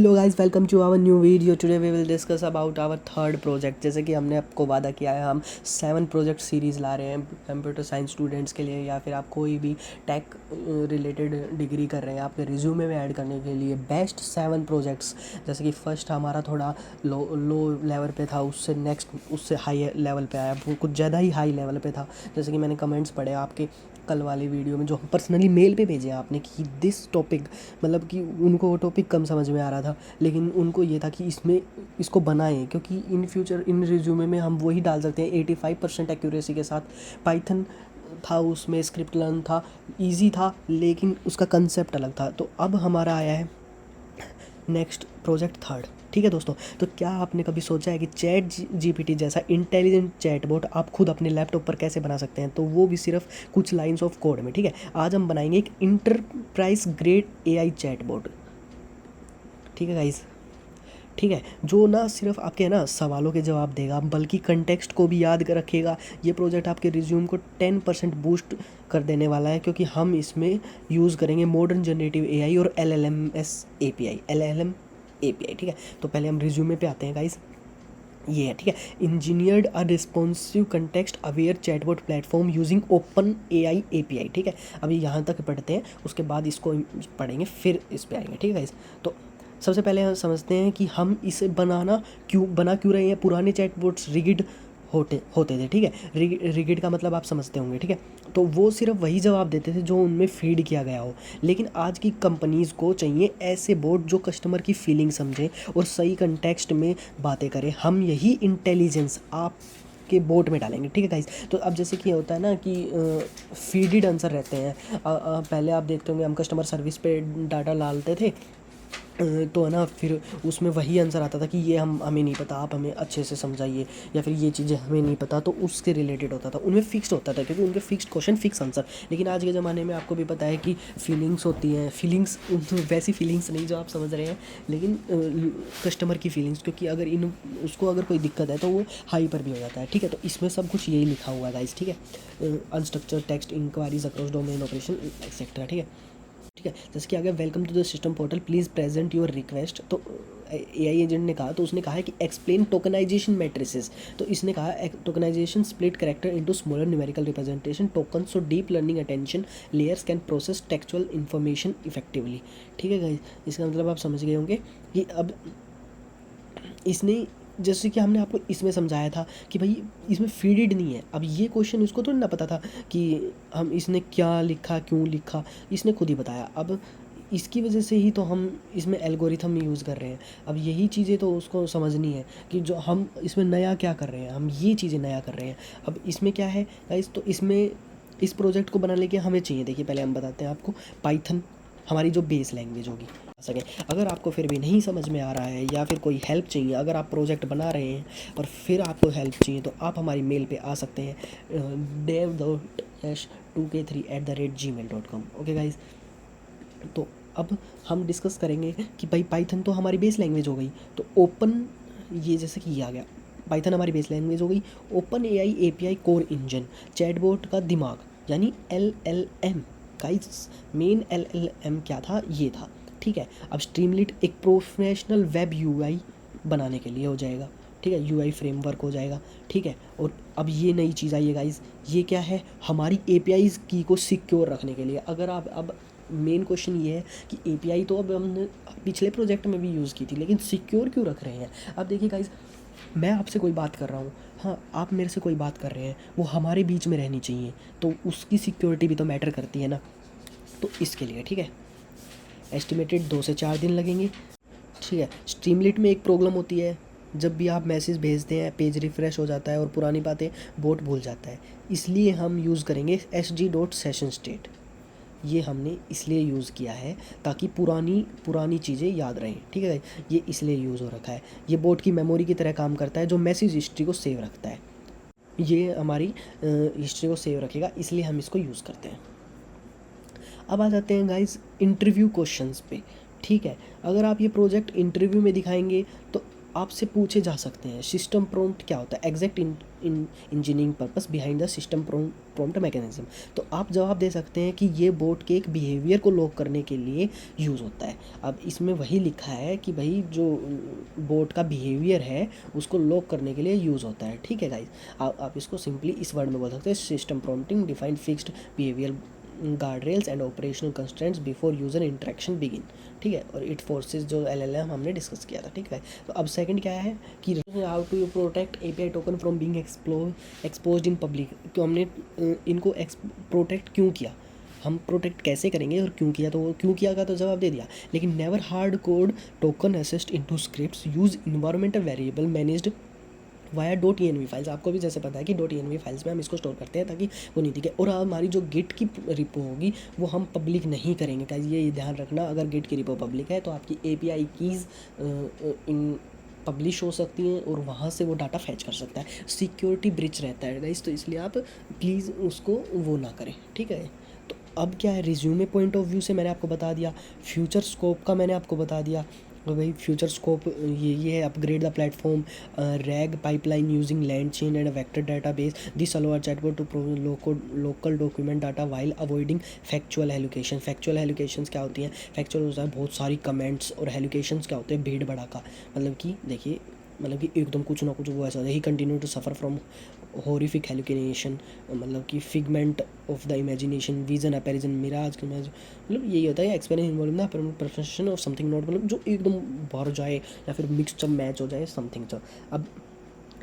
Hello guys, welcome to our new video. Today we will discuss about our third project. जैसे कि हमने आपको वादा किया है, हम 7 प्रोजेक्ट सीरीज़ ला रहे हैं कंप्यूटर साइंस स्टूडेंट्स के लिए, या फिर आप कोई भी टेक रिलेटेड डिग्री कर रहे हैं, आपके रिज्यूमे में ऐड करने के लिए बेस्ट 7 प्रोजेक्ट्स। जैसे कि फर्स्ट हमारा थोड़ा लो लेवल पे था, उससे नेक्स्ट उससे हाई लेवल पे आया, वो कुछ ज़्यादा ही हाई लेवल पे था। जैसे कि मैंने कमेंट्स पढ़े आपके कल वाली वीडियो में, जो पर्सनली मेल पे भेजे आपने कि दिस टॉपिक, मतलब कि उनको वो टॉपिक कम समझ में आ रहा था, लेकिन उनको ये था कि इसमें इसको बनाएं, क्योंकि इन फ्यूचर इन रिज्यूमे में हम वही डाल सकते हैं 85% एक्यूरेसी के साथ। पाइथन था, उसमें स्क्रिप्ट लर्न था, इजी था, लेकिन उसका कंसेप्ट अलग था। तो अब हमारा आया है नेक्स्ट प्रोजेक्ट थर्ड। ठीक है दोस्तों, तो क्या आपने कभी सोचा है कि चैट जीपीटी जैसा इंटेलिजेंट चैटबॉट आप खुद अपने लैपटॉप पर कैसे बना सकते हैं, तो वो भी सिर्फ कुछ लाइंस ऑफ कोड में। ठीक है, आज हम बनाएंगे एक इंटरप्राइज ग्रेड एआई चैटबॉट। ठीक है गाइस, ठीक है, जो ना सिर्फ आपके ना सवालों के जवाब देगा, बल्कि कंटेक्स्ट को भी याद कर रखेगा। ये प्रोजेक्ट आपके रिज्यूम को 10% बूस्ट कर देने वाला है, क्योंकि हम इसमें यूज़ करेंगे मॉडर्न जनरेटिव एआई और एलएलएम एपीआई। ठीक है, तो पहले हम रिज्यूमे पे आते हैं गाइस। ये है, ठीक है, engineered a responsive context aware chatbot platform using OpenAI API. ठीक है, अभी यहाँ तक पढ़ते हैं, उसके बाद इसको पढ़ेंगे, फिर इस पे आएंगे। ठीक है गाइस, तो सबसे पहले हम समझते हैं कि हम इसे बना क्यों रहे हैं। पुराने चैटबॉट्स रिगिड होते थे। ठीक है, रिगिड का मतलब आप समझते होंगे। ठीक है, तो वो सिर्फ वही जवाब देते थे जो उनमें फीड किया गया हो। लेकिन आज की कंपनीज़ को चाहिए ऐसे बोट जो कस्टमर की फीलिंग समझे और सही कंटेक्स्ट में बातें करें। हम यही इंटेलिजेंस आप के बोट में डालेंगे। ठीक है गाइस, तो अब जैसे कि होता है ना कि फीडेड आंसर रहते हैं। पहले आप देखते होंगे हम कस्टमर सर्विस पे डाटा डालते थे, तो है ना, फिर उसमें वही आंसर आता था कि ये हमें नहीं पता, आप हमें अच्छे से समझाइए, या फिर ये चीज़ें हमें नहीं पता, तो उसके रिलेटेड होता था। उनमें फिक्स्ड होता था, क्योंकि उनके फिक्स्ड क्वेश्चन फिक्स आंसर। लेकिन आज के ज़माने में आपको भी पता है कि फीलिंग्स होती हैं, फीलिंग्स वैसी फीलिंग्स नहीं जो आप समझ रहे हैं, लेकिन कस्टमर की फीलिंग्स, क्योंकि अगर इन उसको अगर कोई दिक्कत है तो वो हाई पर भी हो जाता है। ठीक है, तो इसमें सब कुछ यही लिखा हुआ है गाइस। ठीक है, unstructured text inquiries across domain operation etcetera. ठीक है, ठीक है, जैसे कि आगे welcome to the system portal, please present your request. तो एआई एजेंट ने कहा, तो उसने कहा है कि एक्सप्लेन टोकनाइजेशन मैट्रिसेस। तो इसने कहा tokenization split character into smaller numerical representation token, so deep learning attention layers can process textual information effectively. ठीक है गाइस, इसका मतलब आप समझ गए होंगे कि अब इसने, जैसे कि हमने आपको इसमें समझाया था कि भाई इसमें फीडेड नहीं है। अब ये क्वेश्चन इसको तो ना पता था कि हम इसने क्या लिखा, क्यों लिखा, इसने खुद ही बताया। अब इसकी वजह से ही तो हम इसमें एल्गोरिथम यूज़ कर रहे हैं। अब यही चीज़ें तो उसको समझनी है कि जो हम इसमें नया क्या कर रहे हैं, हम ये चीज़ें नया कर रहे हैं। अब इसमें क्या है गाइस, तो इसमें इस प्रोजेक्ट को बनाने के हमें चाहिए, देखिए पहले हम बताते हैं आपको, पाइथन हमारी जो बेस लैंग्वेज होगी सकें। अगर आपको फिर भी नहीं समझ में आ रहा है, या फिर कोई हेल्प चाहिए, अगर आप प्रोजेक्ट बना रहे हैं और फिर आपको हेल्प चाहिए, तो आप हमारी मेल पे आ सकते हैं dev.2k3@gmail.com। ओके गाइज, तो अब हम डिस्कस करेंगे कि भाई पाइथन तो हमारी बेस लैंग्वेज हो गई, तो ओपन, ये जैसे कि ये आ गया, पाइथन हमारी बेस लैंग्वेज हो गई। Open AI API core engine, chatbot का दिमाग, यानी एलएलएम। गाइस, मेन एलएलएम क्या था, ये था। ठीक है, अब स्ट्रीमलीट एक प्रोफेशनल वेब यूआई बनाने के लिए हो जाएगा। ठीक है, यूआई फ्रेमवर्क हो जाएगा। ठीक है, और अब ये नई चीज़ आई है गाइस, ये क्या है, हमारी एपीआईज़ की को सिक्योर रखने के लिए। अगर आप अब मेन क्वेश्चन ये है कि एपीआई तो अब हमने पिछले प्रोजेक्ट में भी यूज़ की थी, लेकिन सिक्योर क्यों रख रहे हैं। अब देखिए गाइस, मैं आपसे कोई बात कर रहा हूँ, हाँ आप मेरे से कोई बात कर रहे हैं, वो हमारे बीच में रहनी चाहिए, तो उसकी सिक्योरिटी भी तो मैटर करती है ना। तो इसके लिए, ठीक है, एस्टिमेटेड 2 से 4 दिन लगेंगे। ठीक है, स्ट्रीमलीट में एक प्रॉब्लम होती है, जब भी आप मैसेज भेजते हैं पेज रिफ़्रेश हो जाता है और पुरानी बातें बोट भूल जाता है। इसलिए हम यूज़ करेंगे sg.session_state। ये हमने इसलिए यूज़ किया है ताकि पुरानी चीज़ें याद रहें। ठीक है, ये इसलिए यूज़ हो रखा है। ये बोट की मेमोरी की तरह काम करता है, जो मैसेज हिस्ट्री को सेव रखता है। ये हमारी हिस्ट्री को सेव रखेगा, इसलिए हम इसको यूज़ करते हैं। अब आ जाते हैं गाइस इंटरव्यू क्वेश्चंस पे। ठीक है, अगर आप ये प्रोजेक्ट इंटरव्यू में दिखाएंगे, तो आपसे पूछे जा सकते हैं। सिस्टम प्रॉम्प्ट क्या होता है? Exact engineering purpose behind the system prompt mechanism. तो आप जवाब दे सकते हैं कि ये बोट के एक बिहेवियर को लॉक करने के लिए यूज़ होता है। अब इसमें वही लिखा है कि भाई जो बोट का बिहेवियर है उसको लॉक करने के लिए यूज़ होता है। ठीक है गाइज, आप इसको सिंपली इस वर्ड में बोल सकते हैं, system prompting define fixed behaviour guard rails and operational constraints before user interaction begin. ठीक है, और इट फोर्सेस जो LLM हमने डिस्कस किया था। ठीक है, तो अब सेकंड क्या है कि how to protect API token from being exposed in public. तो हमने इनको प्रोटेक्ट क्यों किया, हम प्रोटेक्ट कैसे करेंगे और क्यों किया, तो वो क्यों किया का तो जवाब दे दिया। लेकिन never hard code token assist into scripts use environmental variable managed via .env files. आपको भी जैसे पता है कि .env फाइल्स में हम इसको स्टोर करते हैं ताकि वो नहीं दिखे। और हमारी जो गिट की रिपो होगी वो हम पब्लिक नहीं करेंगे गाइस, ये ध्यान रखना। अगर गिट की रिपो पब्लिक है तो आपकी API कीज़ इन पब्लिश हो सकती हैं और वहाँ से वो डाटा फैच कर सकता है। सिक्योरिटी ब्रिच रहता है गाइस, तो इसलिए आप प्लीज़ उसको वो ना करें। ठीक है, तो अब क्या है, रिज्यूमे पॉइंट ऑफ व्यू से मैंने आपको बता दिया, फ्यूचर स्कोप का मैंने आपको बता दिया। तो भाई फ्यूचर स्कोप ये है, upgrade the platform RAG pipeline using LangChain and vector database, this allow chatbot to local document data while avoiding factual hallucination. Factual hallucinations क्या होती हैं? फैक्चुअल होता है बहुत सारी कमेंट्स, और हेलुकेशंस क्या होते हैं? भीड़ भड़ाका। मतलब कि देखिए, मतलब कि एकदम कुछ ना कुछ वो ऐसा ही continue to suffer from horrific hallucination, मतलब कि figment of the imagination, vision apparition, mirage, मतलब यही होता है एक्सपीरियंस इन्वॉल्व ना परसेप्शन ऑफ समथिंग नॉट, मतलब जो एकदम भर जाए या फिर मिक्सचर मैच हो जाए समथिंग। तो अब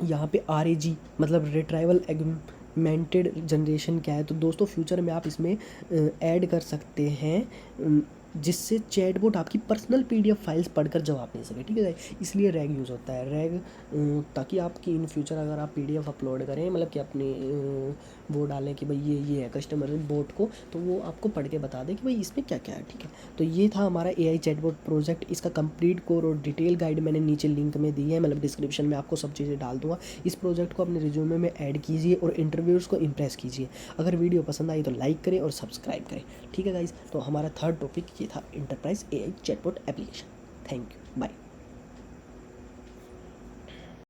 यहाँ पे RAG मतलब रिट्राइवल एगमेंटेड जनरेशन क्या है? तो दोस्तों फ्यूचर में आप इसमें ऐड कर सकते हैं जिससे चैटबॉट आपकी पर्सनल PDF फाइल्स पढ़कर जवाब दे सके। ठीक है, इसलिए रैग यूज़ होता है। रैग ताकि आपकी इन फ्यूचर अगर आप PDF अपलोड करें, मतलब कि अपने वो डालें कि भाई ये है कस्टमर बोट को, तो वो आपको पढ़ के बता दे कि भाई इसमें क्या क्या है। ठीक है, तो ये था हमारा AI चैटबॉट प्रोजेक्ट। इसका कंप्लीट कोड और डिटेल गाइड मैंने नीचे लिंक में दी है, मतलब डिस्क्रिप्शन में आपको सब चीज़ें डाल दूँगा। इस प्रोजेक्ट को अपने रिज्यूमे में ऐड कीजिए और इंटरव्यूज़ को इम्प्रेस कीजिए। अगर वीडियो पसंद आई तो लाइक करें और सब्सक्राइब करें। ठीक है गाइज, तो हमारा थर्ड टॉपिक ये था, enterprise AI chatbot application. Thank you, bye.